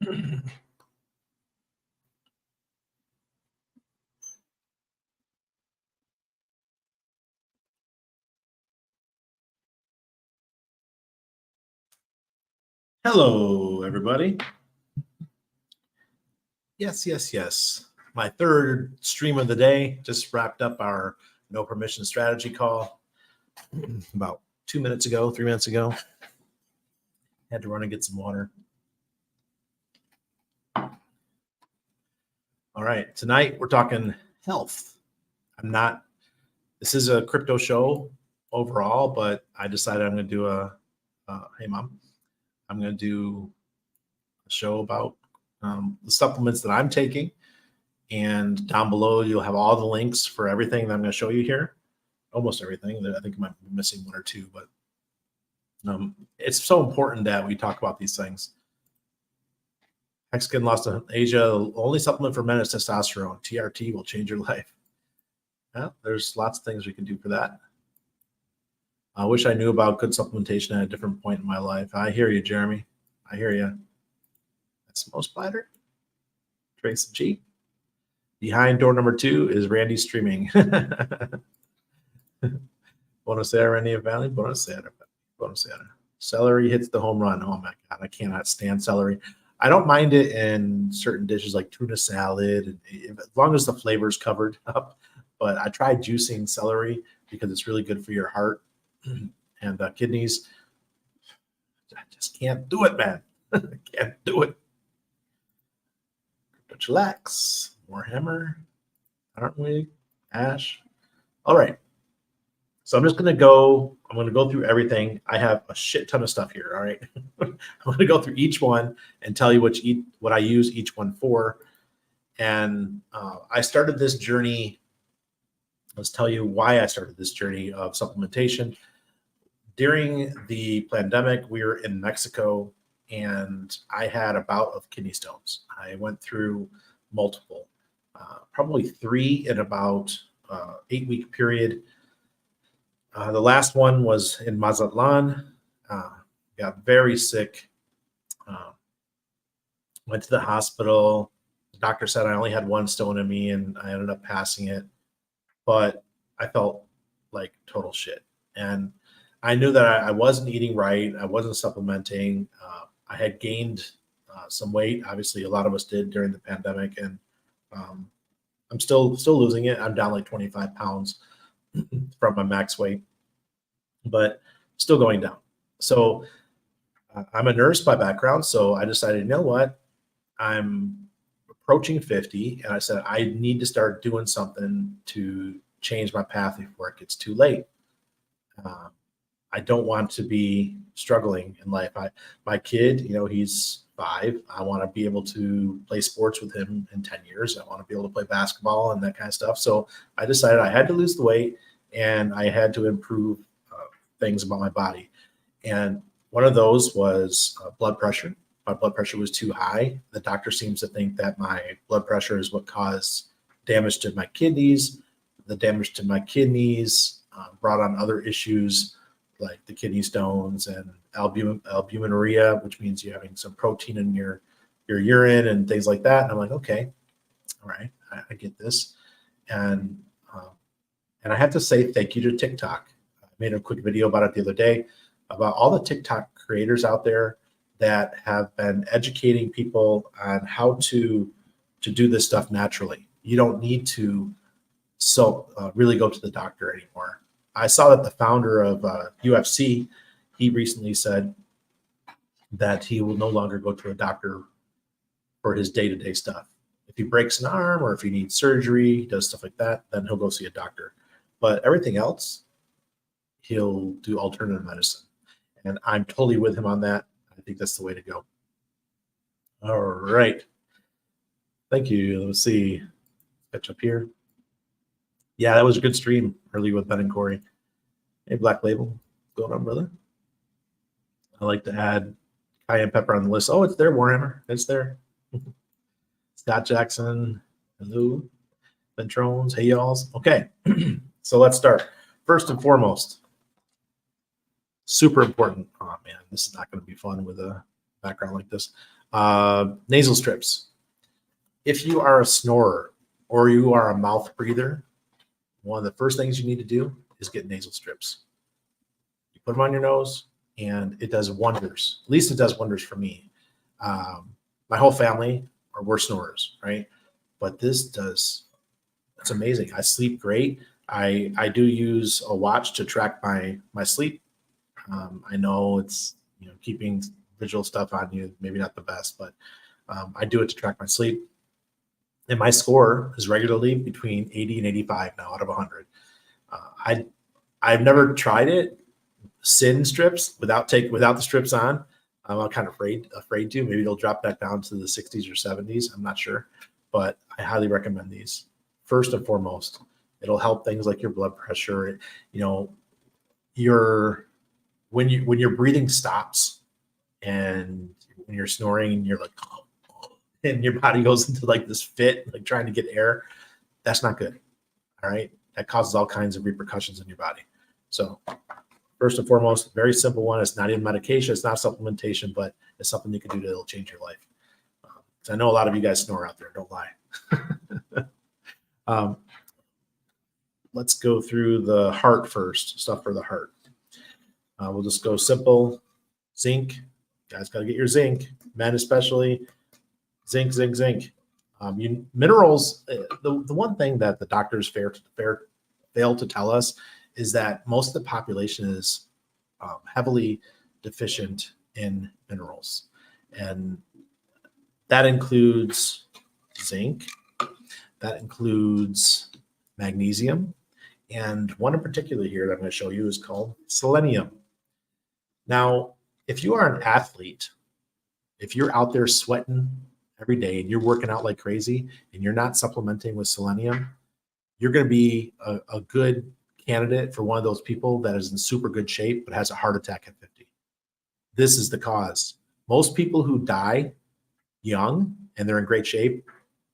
Hello, everybody. Yes. My third stream of the day. Just wrapped up our no permission strategy call about 3 minutes ago. Had to run and get some water. All right, tonight we're talking health. This is a crypto show overall, but I decided I'm going to do hey mom, I'm going to do a show about the supplements that I'm taking. And down below, you'll have all the links for everything that I'm going to show you here. Almost everything. I think I might be missing one or two, but it's so important that we talk about these things. Mexican lost to Asia. The only supplement for men is testosterone. TRT will change your life. Yeah, there's lots of things we can do for that. I wish I knew about good supplementation at a different point in my life. I hear you, Jeremy. I hear you. That's most spider. Trace G. Behind door number 2 is Randy streaming. Buonasera, Randy Valley. Buonasera. Celery hits the home run. Oh my God, I cannot stand celery. I don't mind it in certain dishes like tuna salad, as long as the flavor is covered up. But I tried juicing celery because it's really good for your heart and kidneys. I just can't do it, man. I can't do it. Chillax. Warhammer, aren't we? Ash. All right. So I'm going to go through everything. I have a shit ton of stuff here. All right. I'm going to go through each one and tell you what I use each one for. And I started this journey. Let's tell you why I started this journey of supplementation. During the pandemic, we were in Mexico and I had a bout of kidney stones. I went through multiple. Probably 3 in about 8-week period. The last one was in Mazatlan. Got very sick. Went to the hospital. The doctor said I only had 1 stone in me, and I ended up passing it. But I felt like total shit. And I knew that I wasn't eating right. I wasn't supplementing. I had gained some weight. Obviously, a lot of us did during the pandemic, and I'm still losing it. I'm down like 25 pounds from my max weight, but still going down. So I'm a nurse by background. So I decided, you know what? I'm approaching 50. And I said, I need to start doing something to change my path before it gets too late. I don't want to be struggling in life. My kid, he's 5. I want to be able to play sports with him in 10 years. I want to be able to play basketball and that kind of stuff. So I decided I had to lose the weight and I had to improve things about my body. And one of those was blood pressure. My blood pressure was too high. The doctor seems to think that my blood pressure is what caused damage to my kidneys. The damage to my kidneys brought on other issues like the kidney stones and albuminuria, which means you're having some protein in your urine and things like that. And I'm like, okay, all right, I get this. And I have to say thank you to TikTok. I made a quick video about it the other day about all the TikTok creators out there that have been educating people on how to do this stuff naturally. You don't need to really go to the doctor anymore. I saw that the founder of UFC, he recently said that he will no longer go to a doctor for his day-to-day stuff. If he breaks an arm or if he needs surgery, he does stuff like that, then he'll go see a doctor. But everything else, he'll do alternative medicine. And I'm totally with him on that. I think that's the way to go. All right. Thank you. Let's see. Catch up here. Yeah, that was a good stream early with Ben and Corey. Hey, Black Label. What's going on, brother? I like to add cayenne pepper on the list. Oh, it's there, Warhammer. It's there. Scott Jackson. Hello. Ventrones. Hey, y'alls. Okay. So let's start. First and foremost, super important. Oh, man, this is not going to be fun with a background like this. Nasal strips. If you are a snorer or you are a mouth breather, one of the first things you need to do is get nasal strips. You put them on your nose, and it does wonders. At least it does wonders for me. My whole family we're snorers, right? But this does, it's amazing. I sleep great. I do use a watch to track my sleep. I know it's, keeping visual stuff on you, maybe not the best, but I do it to track my sleep. And my score is regularly between 80 and 85 now out of 100. I've never tried it, sin strips without the strips on. I'm kind of afraid to. Maybe it'll drop back down to the 60s or 70s. I'm not sure, but I highly recommend these. First and foremost, it'll help things like your blood pressure. When your breathing stops and when you're snoring and you're like, and your body goes into like this fit, like trying to get air, that's not good. All right, that causes all kinds of repercussions in your body. So first and foremost, very simple one. It's not even medication. It's not supplementation, but it's something you can do that'll change your life. I know a lot of you guys snore out there. Don't lie. Let's go through the heart first. Stuff for the heart. We'll just go simple. Zinc. You guys got to get your zinc. Men especially. Zinc. Minerals. The one thing that the doctors fail to tell us is that most of the population is heavily deficient in minerals. And that includes zinc, that includes magnesium, and one in particular here that I'm going to show you is called selenium. Now, if you are an athlete, if you're out there sweating every day and you're working out like crazy and you're not supplementing with selenium, you're going to be a good candidate for one of those people that is in super good shape but has a heart attack at 50. This is the cause. Most people who die young and they're in great shape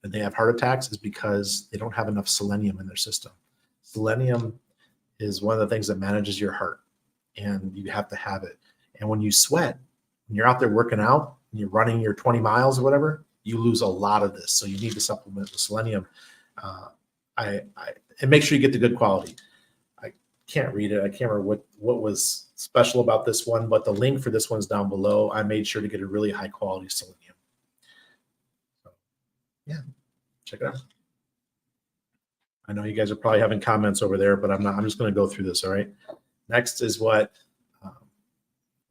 and they have heart attacks is because they don't have enough selenium in their system. Selenium is one of the things that manages your heart, and you have to have it. And when you sweat, when you're out there working out and you're running your 20 miles or whatever, you lose a lot of this. So you need to supplement with selenium. And make sure you get the good quality. I can't read it. I can't remember what was special about this one, but the link for this one's down below. I made sure to get a really high quality selenium. So, yeah, check it out. I know you guys are probably having comments over there, but I'm not. I'm just going to go through this. All right. Next is what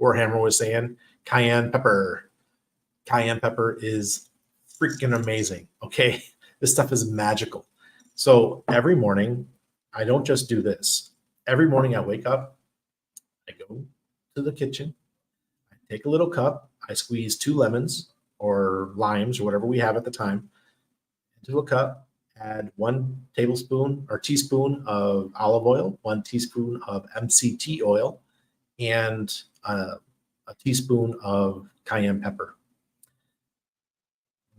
Warhammer was saying. Cayenne pepper. Cayenne pepper is freaking amazing. Okay, this stuff is magical. So every morning, I don't just do this. Every morning I wake up, I go to the kitchen, I take a little cup, I squeeze 2 lemons or limes or whatever we have at the time into a cup, add 1 tablespoon or teaspoon of olive oil, 1 teaspoon of MCT oil, and a teaspoon of cayenne pepper.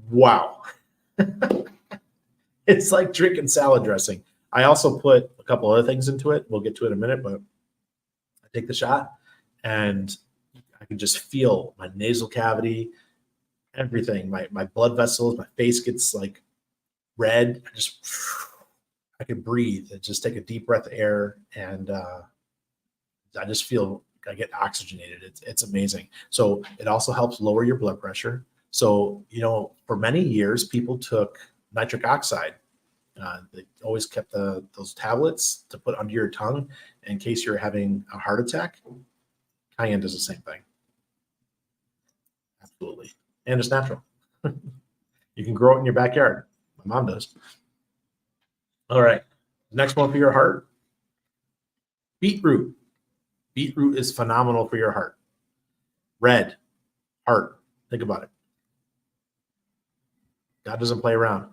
Wow. It's like drinking salad dressing. I also put a couple other things into it. We'll get to it in a minute, but I take the shot and I can just feel my nasal cavity, everything, my blood vessels, my face gets like red. I can breathe and just take a deep breath of air, and I just feel I get oxygenated. It's amazing. So it also helps lower your blood pressure. So, for many years, people took nitric oxide. They always kept those tablets to put under your tongue in case you're having a heart attack. Cayenne does the same thing. Absolutely. And it's natural. You can grow it in your backyard. My mom does. All right. Next one for your heart. Beetroot. Beetroot is phenomenal for your heart. Red, heart. Think about it. God doesn't play around.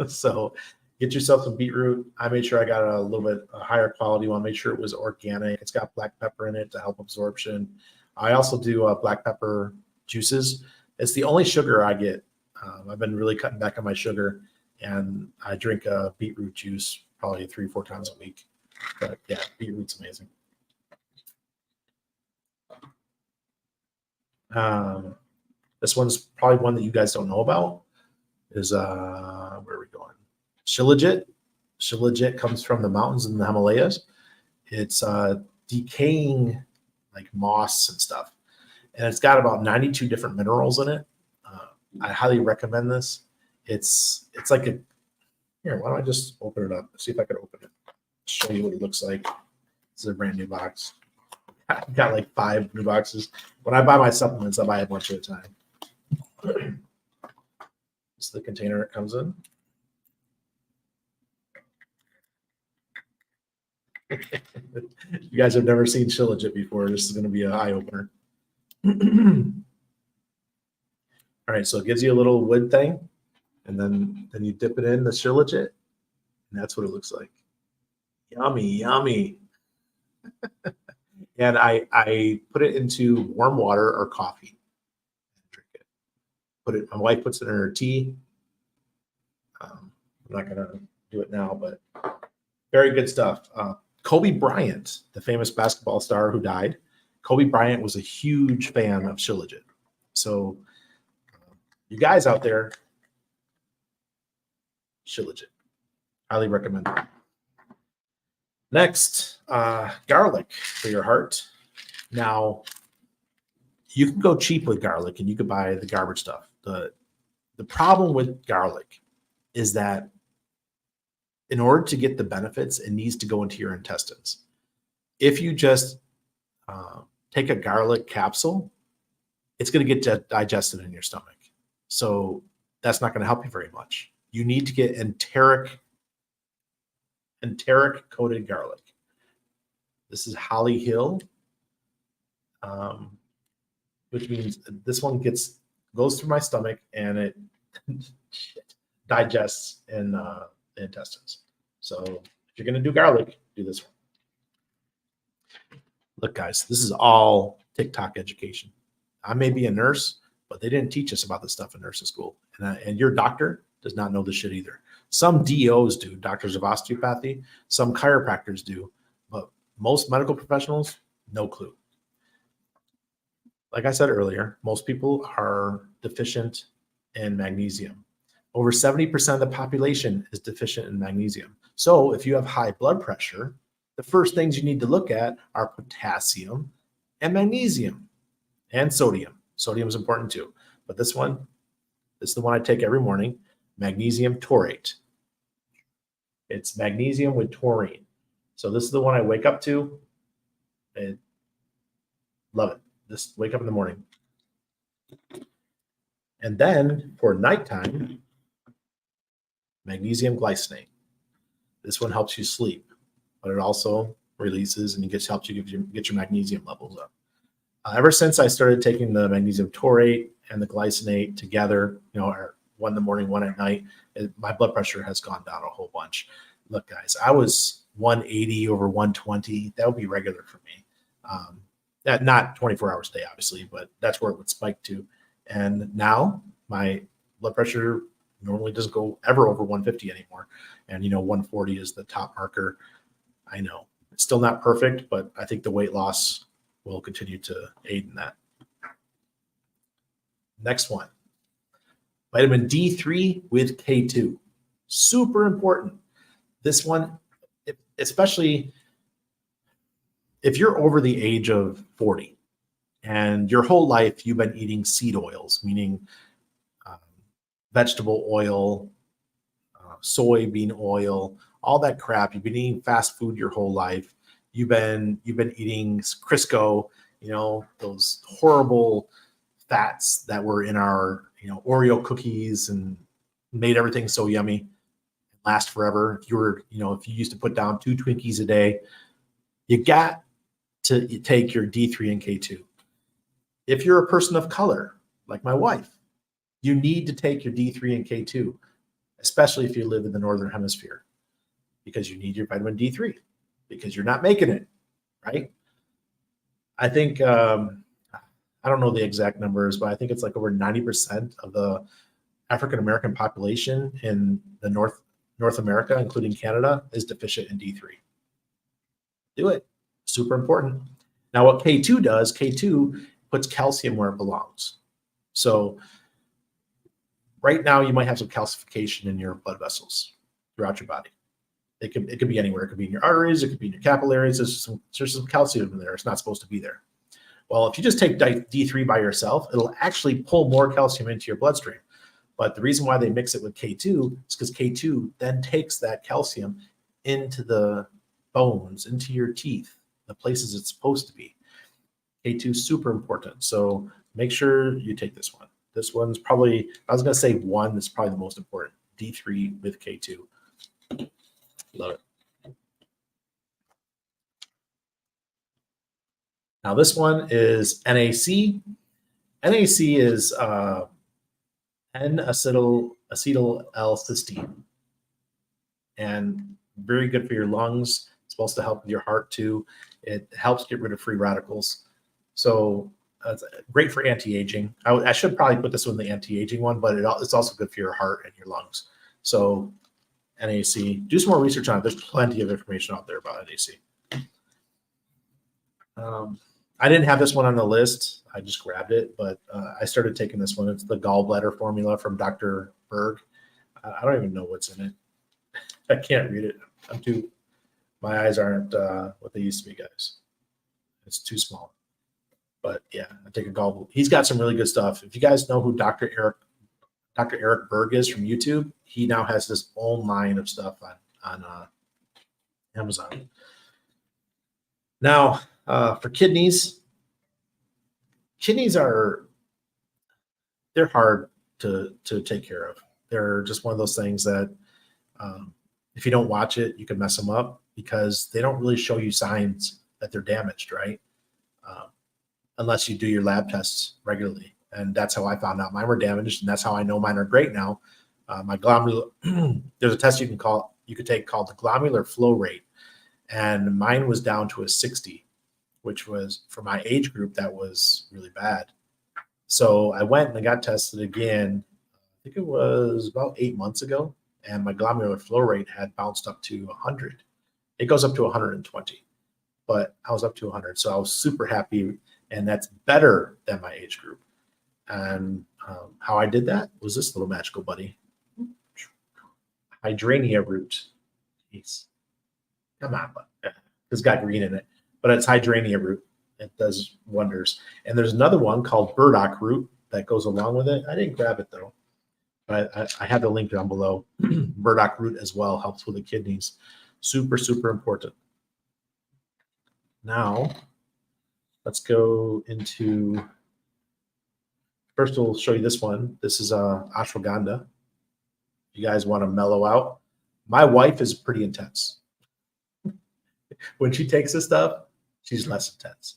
So get yourself some beetroot. I made sure I got a little bit higher quality one. Made sure it was organic. It's got black pepper in it to help absorption. I also do black pepper juices. It's the only sugar I get. I've been really cutting back on my sugar, and I drink beetroot juice probably 3-4 times a week. But yeah, beetroot's amazing. This one's probably one that you guys don't know about. Is where are we going? Shilajit. Shilajit comes from the mountains in the Himalayas. It's decaying like moss and stuff, and it's got about 92 different minerals in it. I highly recommend this. It's like a here. Why don't I just open it up? See if I can open it. Show you what it looks like. This is a brand new box. I've got like 5 new boxes. When I buy my supplements, I buy a bunch at a time. This is the container it comes in. You guys have never seen Shilajit before. This is going to be an eye opener. All right, so it gives you a little wood thing, and then you dip it in the Shilajit, and that's what it looks like. Yummy, yummy. And I put it into warm water or coffee. Drink it. My wife puts it in her tea. I'm not gonna do it now, but very good stuff. Kobe Bryant, the famous basketball star who died, Kobe Bryant was a huge fan of Shilajit. So you guys out there, Shilajit, highly recommend it. Next, garlic for your heart. Now, you can go cheap with garlic and you could buy the garbage stuff. The problem with garlic is that in order to get the benefits, it needs to go into your intestines. If you just take a garlic capsule, it's going to get digested in your stomach. So that's not going to help you very much. You need to get enteric coated garlic. This is Holly Hill, which means this one goes through my stomach and it digests in the intestines. So if you're going to do garlic, do this one. Look, guys, this is all TikTok education. I may be a nurse, but they didn't teach us about this stuff in nursing school. And your doctor does not know this shit either. Some DOs do, doctors of osteopathy. Some chiropractors do. But most medical professionals, no clue. Like I said earlier, most people are deficient in magnesium. Over 70% of the population is deficient in magnesium. So if you have high blood pressure, the first things you need to look at are potassium and magnesium and sodium. Sodium is important too. But this is the one I take every morning, magnesium taurate. It's magnesium with taurine. So this is the one I wake up to. I love it. Just wake up in the morning. And then for nighttime, magnesium glycinate. This one helps you sleep, but it also releases and it helps you get your magnesium levels up. Ever since I started taking the magnesium taurate and the glycinate together, one in the morning, one at night, my blood pressure has gone down a whole bunch. Look, guys, I was 180 over 120. That would be regular for me. Not 24 hours a day, obviously, but that's where it would spike to. And now my blood pressure normally doesn't go ever over 150 anymore. And, 140 is the top marker. I know it's still not perfect, but I think the weight loss will continue to aid in that. Next one, vitamin D3 with K2. Super important. This one, especially if you're over the age of 40 and your whole life you've been eating seed oils, meaning vegetable oil, soybean oil, all that crap. You've been eating fast food your whole life. You've been eating Crisco, those horrible fats that were in our, Oreo cookies and made everything so yummy, last forever. If you used to put down 2 Twinkies a day, you got to take your D3 and K2. If you're a person of color, like my wife, you need to take your D3 and K2, especially if you live in the Northern Hemisphere, because you need your vitamin D3 because you're not making it, right? I think, I don't know the exact numbers, but I think it's like over 90% of the African-American population in the North America, including Canada, is deficient in D3. Do it. Super important. Now, what K2 does, K2 puts calcium where it belongs. So right now you might have some calcification in your blood vessels throughout your body. It could be anywhere. It could be in your arteries. It could be in your capillaries. There's some calcium in there. It's not supposed to be there. Well, if you just take D3 by yourself, it'll actually pull more calcium into your bloodstream. But the reason why they mix it with K2 is because K2 then takes that calcium into the bones, into your teeth, the places it's supposed to be. K2 is super important. So make sure you take this one. This one's probably, I was going to say one, that's probably the most important. D3 with K2. Love it. Now this one is NAC. NAC is N-acetyl-L-cysteine, and very good for your lungs. It's supposed to help with your heart too. It helps get rid of free radicals. So it's great for anti-aging. I should probably put this one in the anti-aging one, but it's also good for your heart and your lungs. So NAC, do some more research on it. There's plenty of information out there about NAC. I didn't have this one on the list. I just grabbed it, but I started taking this one. It's the gallbladder formula from Dr. Berg. I don't even know what's in it. I can't read it. My eyes aren't what they used to be, guys. It's too small. But yeah, I take a gallbladder. He's got some really good stuff. If you guys know who Dr. Eric Berg is from YouTube, he now has his own line of stuff on Amazon. Now, for kidneys they're hard to take care of. They're just one of those things that if you don't watch it, you can mess them up because they don't really show you signs that they're damaged, right? Unless you do your lab tests regularly. And that's how I found out mine were damaged, and that's how I know mine are great now. My glomerular, there's a test you could take called the glomerular flow rate, and mine was down to a 60, which was, for my age group, that was really bad. So I went and I got tested again. I think it was about 8 months ago, and my glomerular flow rate had bounced up to 100. It goes up to 120, but I was up to 100, so I was super happy, and that's better than my age group. And how I did that was this little magical buddy, hydrangea root. Come on, it's got green in it, but it's hydrangea root. It does wonders. And there's another one called burdock root that goes along with it. I didn't grab it though, but I have the link down below. Burdock root as well helps with the kidneys. Super, super important. Now, let's go into, first we'll show you this one. This is ashwagandha. You guys want to mellow out. My wife is pretty intense. When she takes this stuff, she's less intense.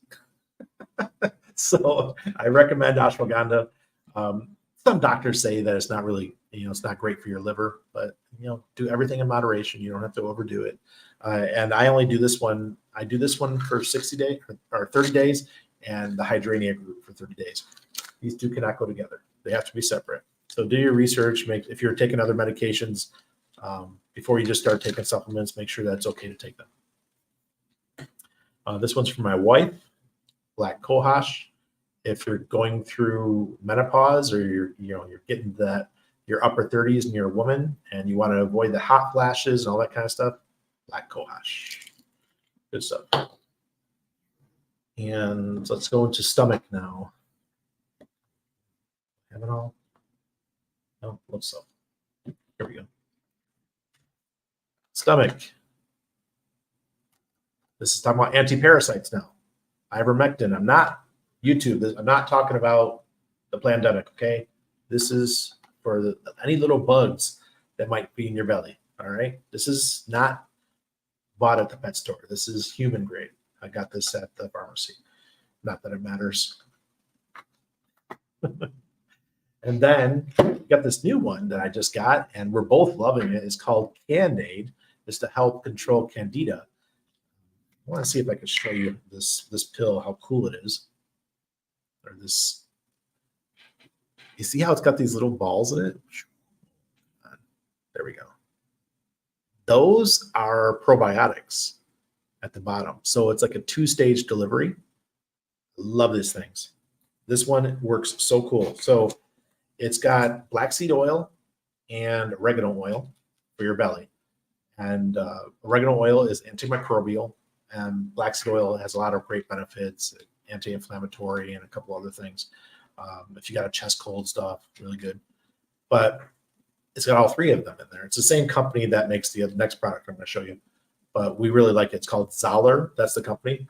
So I recommend ashwagandha. Some doctors say that it's not really, it's not great for your liver, but do everything in moderation. You don't have to overdo it. And I only do this one. I do this one for 60 days or 30 days, and the hydrangea group for 30 days. These two cannot go together. They have to be separate. So do your research. If you're taking other medications, before you just start taking supplements, make sure that it's okay to take them. This one's for my wife, black cohosh. If you're going through menopause, or you're getting your upper 30s and you're a woman and you want to avoid the hot flashes and all that kind of stuff, black cohosh. Good stuff. And let's go into stomach now. Have it all? No, looks so. Here we go. Stomach. This is talking about anti-parasites now. Ivermectin. I'm not YouTube. I'm not talking about the pandemic, okay? This is for any little bugs that might be in your belly, all right? This is not bought at the pet store. This is human grade. I got this at the pharmacy. Not that it matters. And then we got this new one that I just got, and we're both loving it. It's called Candade. It's to help control candida. I want to see if I can show you this pill, how cool it is. Or this, you see how it's got these little balls in it? There we go. Those are probiotics at the bottom. So it's like a 2-stage delivery. Love these things. This one works so cool. So it's got black seed oil and oregano oil for your belly. And oregano oil is antimicrobial, and black seed oil has a lot of great benefits, anti-inflammatory, and a couple other things. If you got a chest cold stuff, really good. But it's got all three of them in there. It's the same company that makes the next product I'm going to show you, but we really like it. It's called Zoller. That's the company,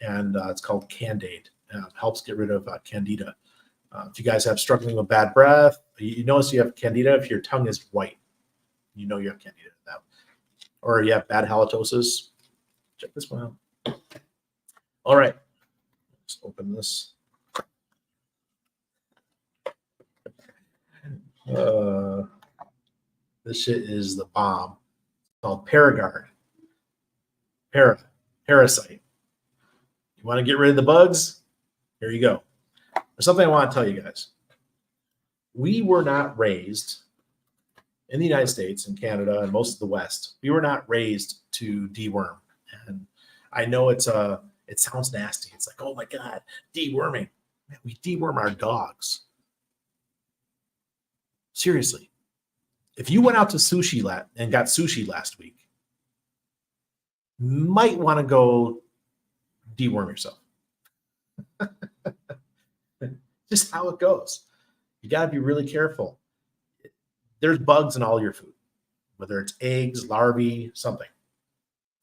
and it's called Candade. It helps get rid of candida. If you guys have struggling with bad breath, you notice you have candida if your tongue is white. You know you have candida now. Or you have bad halitosis. Check this one out. All right. Let's open this. This shit is the bomb. It's called Paragard. Parasite. You want to get rid of the bugs? Here you go. There's something I want to tell you guys. We were not raised in the United States and Canada and most of the West. We were not raised to deworm. And I know it sounds nasty. It's like, oh my God, deworming. Man, we deworm our dogs. Seriously. If you went out to sushi and got sushi last week, might want to go deworm yourself. Just how it goes. You got to be really careful. There's bugs in all your food, whether it's eggs, larvae, something.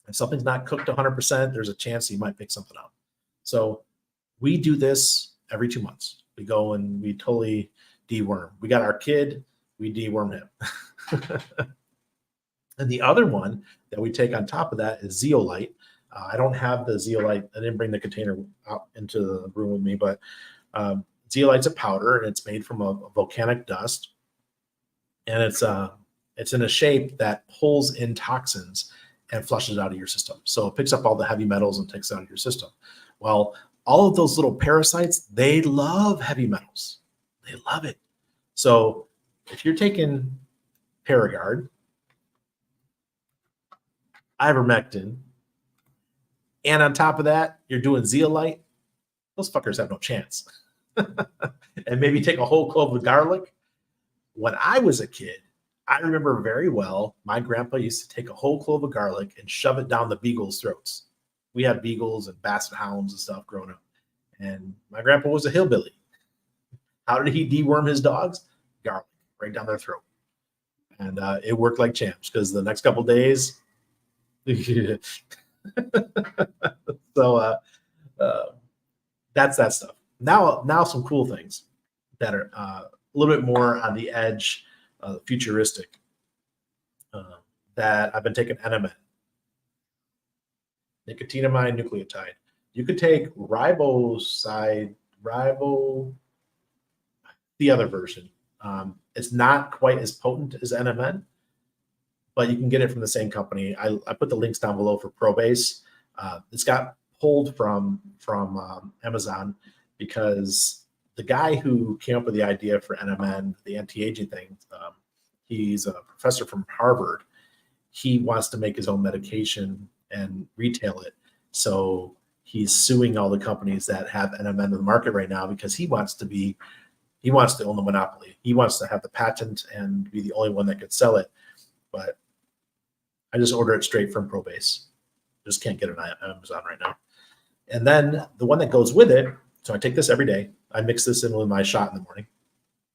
If something's not cooked 100%, there's a chance you might pick something up. So we do this every 2 months. We go and we totally deworm. We got our kid, we deworm him. And the other one that we take on top of that is zeolite. I don't have the zeolite. I didn't bring the container out into the room with me, but zeolite's a powder, and it's made from a volcanic dust. And it's in a shape that pulls in toxins and flushes it out of your system. So it picks up all the heavy metals and takes it out of your system. Well, all of those little parasites, they love heavy metals. They love it. So if you're taking Paragard, Ivermectin, and on top of that, you're doing zeolite, those fuckers have no chance. And maybe take a whole clove of garlic. When I was a kid, I remember very well, my grandpa used to take a whole clove of garlic and shove it down the beagles' throats. We had beagles and basset hounds and stuff growing up. And my grandpa was a hillbilly. How did he deworm his dogs? Garlic, right down their throat. And it worked like champs, because the next couple of days, so that's that stuff. Now some cool things that are a little bit more on the edge, futuristic, that I've been taking NMN, nicotinamide nucleotide. You could take the other version. It's not quite as potent as NMN, but you can get it from the same company. I put the links down below for Probase. It's got pulled from Amazon, because the guy who came up with the idea for NMN, the anti-aging thing, he's a professor from Harvard. He wants to make his own medication and retail it. So he's suing all the companies that have NMN in the market right now, because he wants to own the monopoly. He wants to have the patent and be the only one that could sell it. But I just order it straight from Probase. Just can't get it on Amazon right now. And then the one that goes with it, so I take this every day. I mix this in with my shot in the morning.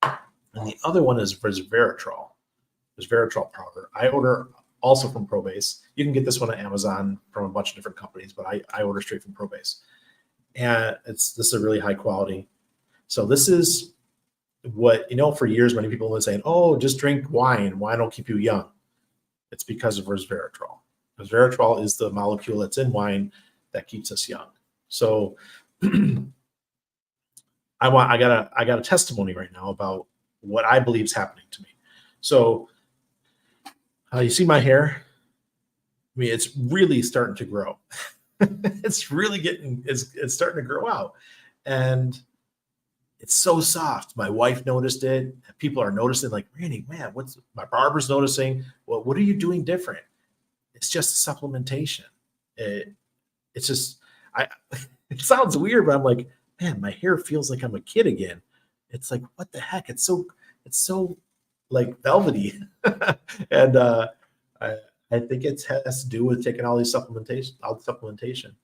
And the other one is resveratrol. Resveratrol powder. I order also from Probase. You can get this one on Amazon from a bunch of different companies, but I order straight from Probase. And this is a really high quality. So this is what, for years many people have been saying, oh, just drink wine. Wine will keep you young. It's because of resveratrol. Resveratrol is the molecule that's in wine that keeps us young. So I got a testimony right now about what I believe is happening to me. So you see my hair? I mean, it's really starting to grow. It's really it's starting to grow out. And it's so soft. My wife noticed it. People are noticing, like, Randy, man, my barber's noticing. Well, what are you doing different? It's just supplementation. It's just, it sounds weird, but I'm like, man, my hair feels like I'm a kid again. It's like, what the heck? It's so like velvety. And I, I think it has to do with taking all the supplementation.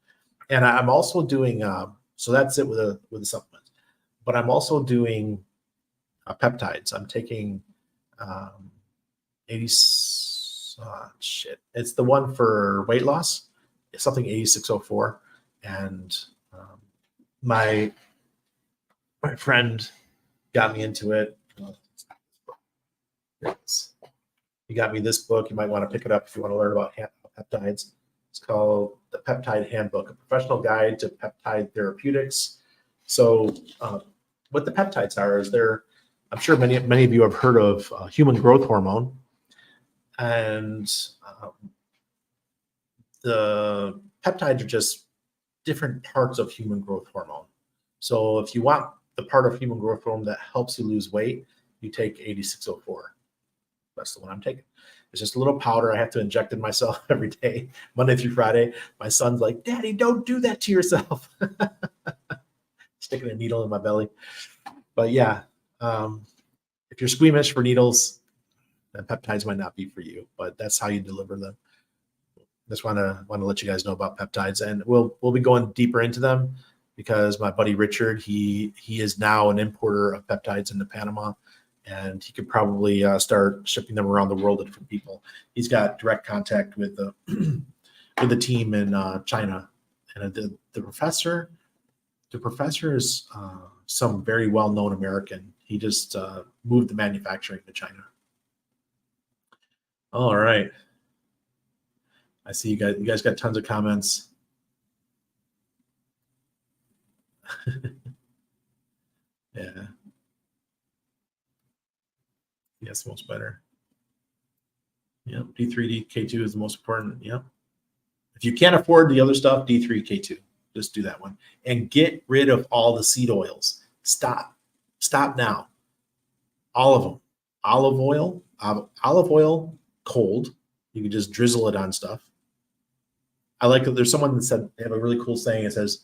And I'm also doing, so that's it with the supplements, but I'm also doing peptides. I'm taking 80, shit. It's the one for weight loss. It's something 8604. And my friend got me into it. He got me this book. You might want to pick it up if you want to learn about peptides. It's called The Peptide Handbook, a professional guide to peptide therapeutics. So what the peptides are is I'm sure many of you have heard of human growth hormone. And the peptides are just different parts of human growth hormone. So if you want the part of human growth hormone that helps you lose weight, you take 8604. That's the one I'm taking. It's just a little powder I have to inject in myself every day, Monday through Friday. My son's like, Daddy, don't do that to yourself. Sticking a needle in my belly. But yeah, if you're squeamish for needles, then peptides might not be for you, but that's how you deliver them. Just want to let you guys know about peptides, and we'll be going deeper into them because my buddy Richard, he is now an importer of peptides into Panama, and he could probably start shipping them around the world to different people. He's got direct contact with the with the team in China, and the professor is some very well-known American. He just moved the manufacturing to China. All right. I see you guys got tons of comments. Yeah. Yes, most better. Yep. D3, K2 is the most important. Yep. If you can't afford the other stuff, D3, K2. Just do that one. And get rid of all the seed oils. Stop now. All of them. Olive oil, cold. You can just drizzle it on stuff. I like that there's someone that said, they have a really cool saying. It says,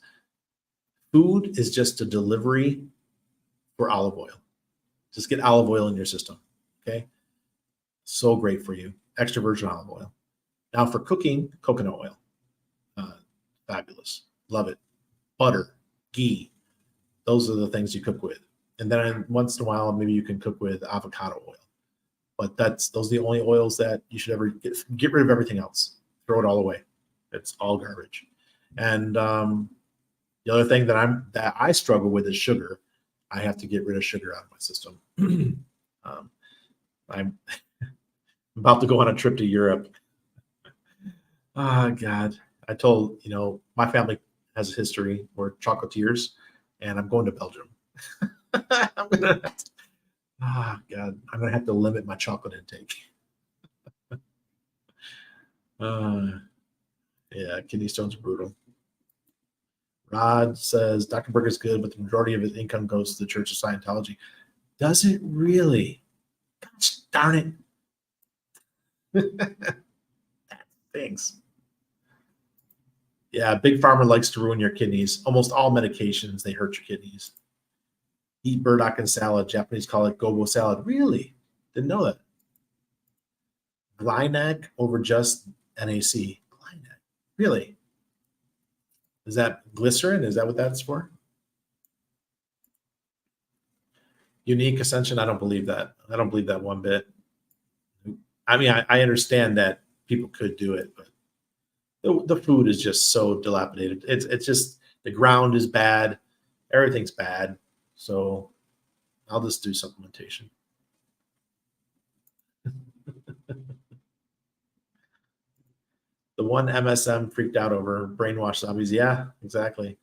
food is just a delivery for olive oil. Just get olive oil in your system. Okay. So great for you. Extra virgin olive oil. Now for cooking, coconut oil. Fabulous. Love it. Butter, ghee. Those are the things you cook with. And then once in a while, maybe you can cook with avocado oil. But those are the only oils that you should ever get rid of everything else. Throw it all away. It's all garbage. And the other thing that I struggle with is sugar. I have to get rid of sugar out of my system. I'm about to go on a trip to Europe. Oh God. I told, my family has a history. We're chocolatiers, and I'm going to Belgium. I'm gonna have to limit my chocolate intake. Yeah, kidney stones are brutal. Rod says Dr. Berg is good, but the majority of his income goes to the Church of Scientology. Does it really? Gosh darn it. Thanks. Yeah, Big Pharma likes to ruin your kidneys. Almost all medications, they hurt your kidneys. Eat burdock and salad. Japanese call it gobo salad. Really? Didn't know that. Glynac over just NAC. Glynac. Really? Is that glycerin? Is that what that's for? Unique ascension? I don't believe that. I don't believe that one bit. I mean, I understand that people could do it, but the food is just so dilapidated. It's just the ground is bad. Everything's bad. So I'll just do supplementation. The one MSM freaked out over brainwashed zombies. Yeah, exactly.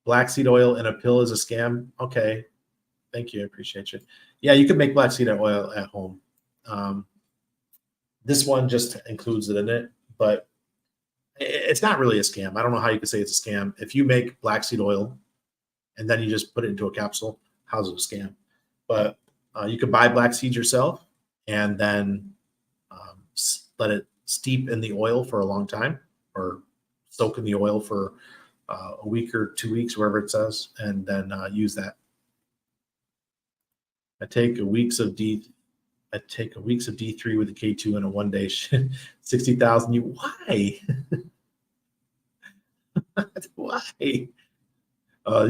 Black seed oil in a pill is a scam. Okay. Thank you. I appreciate you. Yeah, you can make black seed oil at home. This one just includes it in it, but it's not really a scam. I don't know how you could say it's a scam. If you make black seed oil and then you just put it into a capsule, how's it a scam? But you could buy black seeds yourself and then let it steep in the oil for a long time, or soak in the oil for a week or 2 weeks, wherever it says, and then use that. I take a weeks of D3 with the K2 in a 1 day. 60,000. Why? Why? You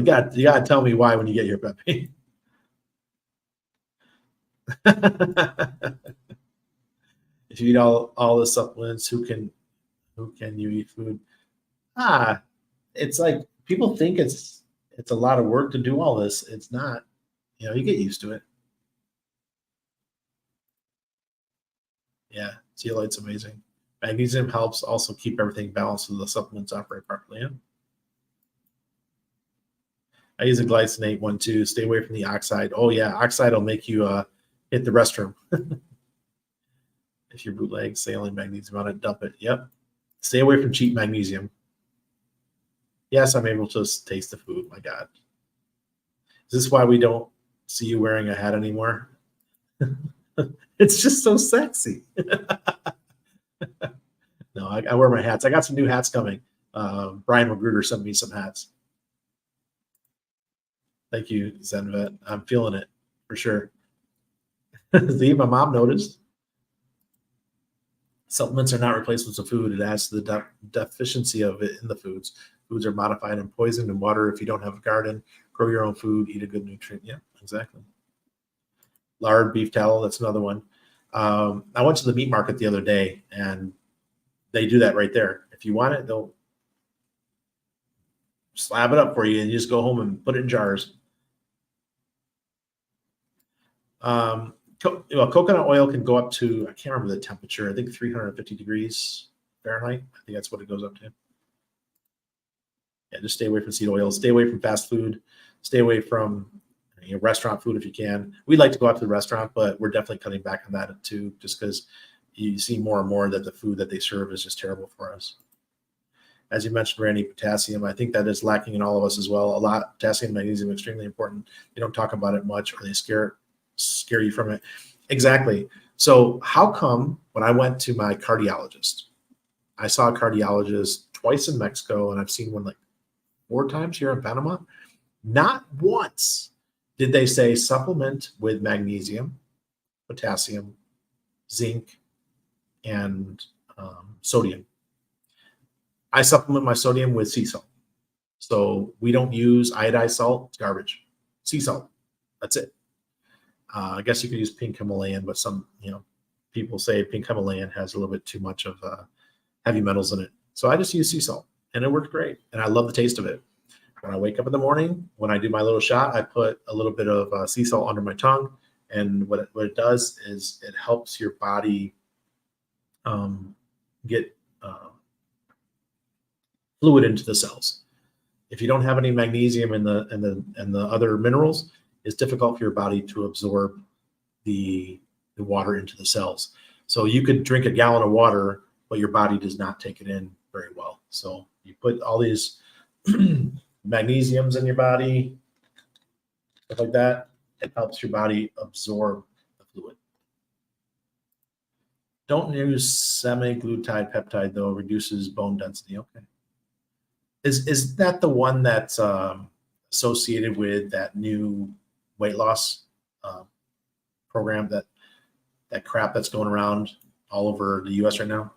gotta tell me why when you get your Pepe. If you eat all the supplements, who can you eat food? It's like people think it's a lot of work to do all this. It's not. You get used to it. Yeah, zeolite's amazing. Magnesium helps also keep everything balanced so the supplements operate properly. Yeah. I use a glycinate one too. Stay away from the oxide. Oh yeah, oxide will make you hit the restroom. If you're bootleg saline magnesium on it, dump it. Yep. Stay away from cheap magnesium. Yes, I'm able to taste the food. My God. Is this why we don't see you wearing a hat anymore? It's just so sexy. No, I wear my hats. I got some new hats coming. Brian Magruder sent me some hats. Thank you, Zenvet. I'm feeling it for sure. See, my mom noticed. Supplements are not replacements of food. It adds to the deficiency of it in the foods. Foods are modified and poisoned in water. If you don't have a garden, grow your own food, eat a good nutrient. Yeah, exactly. Lard, beef tallow, that's another one. I went to the meat market the other day, and they do that right there. If you want it, they'll slab it up for you, and you just go home and put it in jars. Coconut oil can go up to, I can't remember the temperature, I think 350 degrees Fahrenheit. I think that's what it goes up to. Yeah, just stay away from seed oils. Stay away from fast food. Stay away from restaurant food if you can. We like to go out to the restaurant, but we're definitely cutting back on that too, just because you see more and more that the food that they serve is just terrible for us. As you mentioned, Randy, potassium, I think that is lacking in all of us as well. A lot, potassium, magnesium, extremely important. They don't talk about it much, or they scare you from it. Exactly. So how come when I went to my cardiologist, I saw a cardiologist twice in Mexico, and I've seen one like 4 times here in Panama. Not once did they say supplement with magnesium, potassium, zinc, and sodium. I supplement my sodium with sea salt. So we don't use iodized salt. It's garbage. Sea salt. That's it. I guess you could use pink Himalayan, but some people say pink Himalayan has a little bit too much of heavy metals in it. So I just use sea salt, and it worked great. And I love the taste of it. When I wake up in the morning, when I do my little shot, I put a little bit of sea salt under my tongue. And what it does is it helps your body get fluid into the cells. If you don't have any magnesium and the other minerals, it's difficult for your body to absorb the water into the cells. So you could drink a gallon of water, but your body does not take it in very well. So you put all these magnesiums in your body, stuff like that. It helps your body absorb the fluid. Don't use semaglutide peptide though; reduces bone density. Okay. Is that the one that's associated with that new weight loss program, that crap that's going around all over the U.S. right now?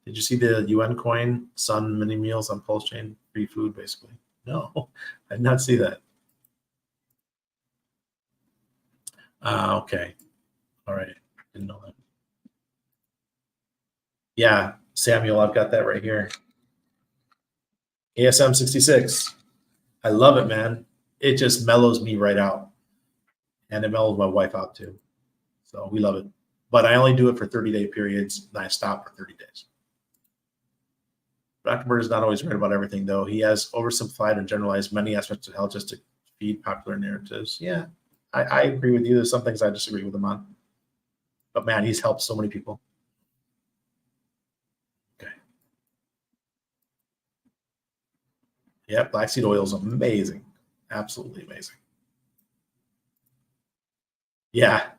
Did you see the UN coin, Sun mini meals on Pulse Chain, free food basically? No, I did not see that. Okay. All right. Didn't know that. Yeah, Samuel, I've got that right here. ASM 66. I love it, man. It just mellows me right out. And it mellows my wife out too. So we love it. But I only do it for 30-day periods, and I stop for 30 days. Dr. Bird is not always right about everything, though. He has oversimplified and generalized many aspects of health just to feed popular narratives. Yeah, I agree with you. There's some things I disagree with him on. But, man, he's helped so many people. Okay. Yeah, black seed oil is amazing. Absolutely amazing. Yeah.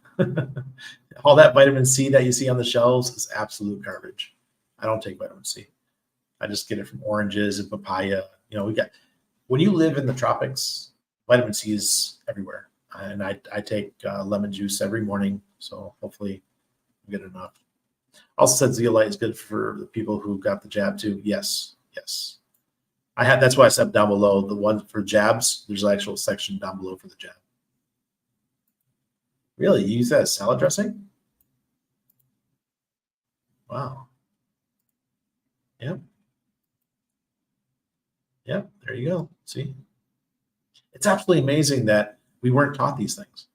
All that vitamin C that you see on the shelves is absolute garbage. I don't take vitamin C. I just get it from oranges and papaya. You know, when you live in the tropics, vitamin C is everywhere. And I take lemon juice every morning. So hopefully I get enough. Also said zeolite is good for the people who got the jab too. Yes. That's why I said down below, the one for jabs, there's an actual section down below for the jab. Really? You use that as salad dressing? Wow. Yep. There you go. See? It's absolutely amazing that we weren't taught these things.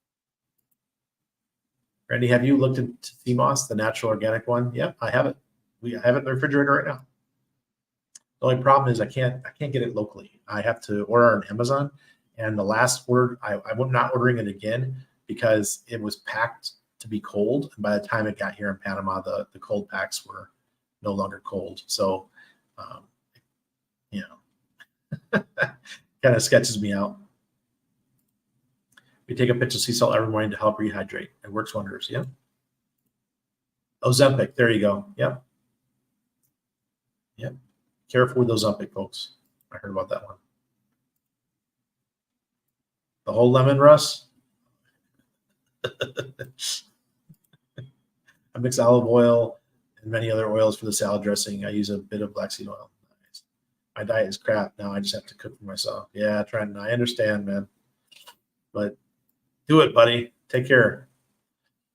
Randy, have you looked into CMOS, the natural organic one? Yep, I have it. I have it in the refrigerator right now. The only problem is I can't get it locally. I have to order on Amazon. And the last order, I'm not ordering it again because it was packed to be cold. And by the time it got here in Panama, the cold packs were no longer cold. So, kind of sketches me out. We take a pinch of sea salt every morning to help rehydrate. It works wonders. Yeah. Ozempic. There you go. Yep. Careful with Ozempic, folks. I heard about that one. The whole lemon, Russ. I mix olive oil and many other oils for the salad dressing. I use a bit of black seed oil. Nice. My diet is crap. Now I just have to cook for myself. Yeah, Trent, I understand, man. But do it, buddy. Take care.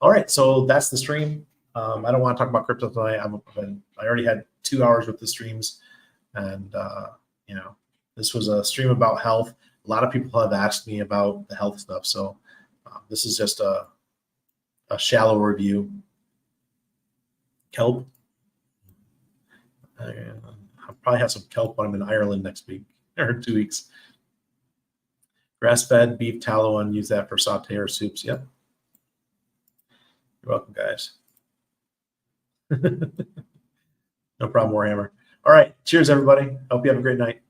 All right, so that's the stream. I don't want to talk about crypto tonight. I already had 2 hours with the streams, and this was a stream about health. A lot of people have asked me about the health stuff, so this is just a shallow review. Kelp. I'll probably have some kelp when I'm in Ireland next week or 2 weeks. Grass-fed beef tallow and use that for saute or soups. Yep. You're welcome, guys. No problem, Warhammer. All right. Cheers, everybody. Hope you have a great night.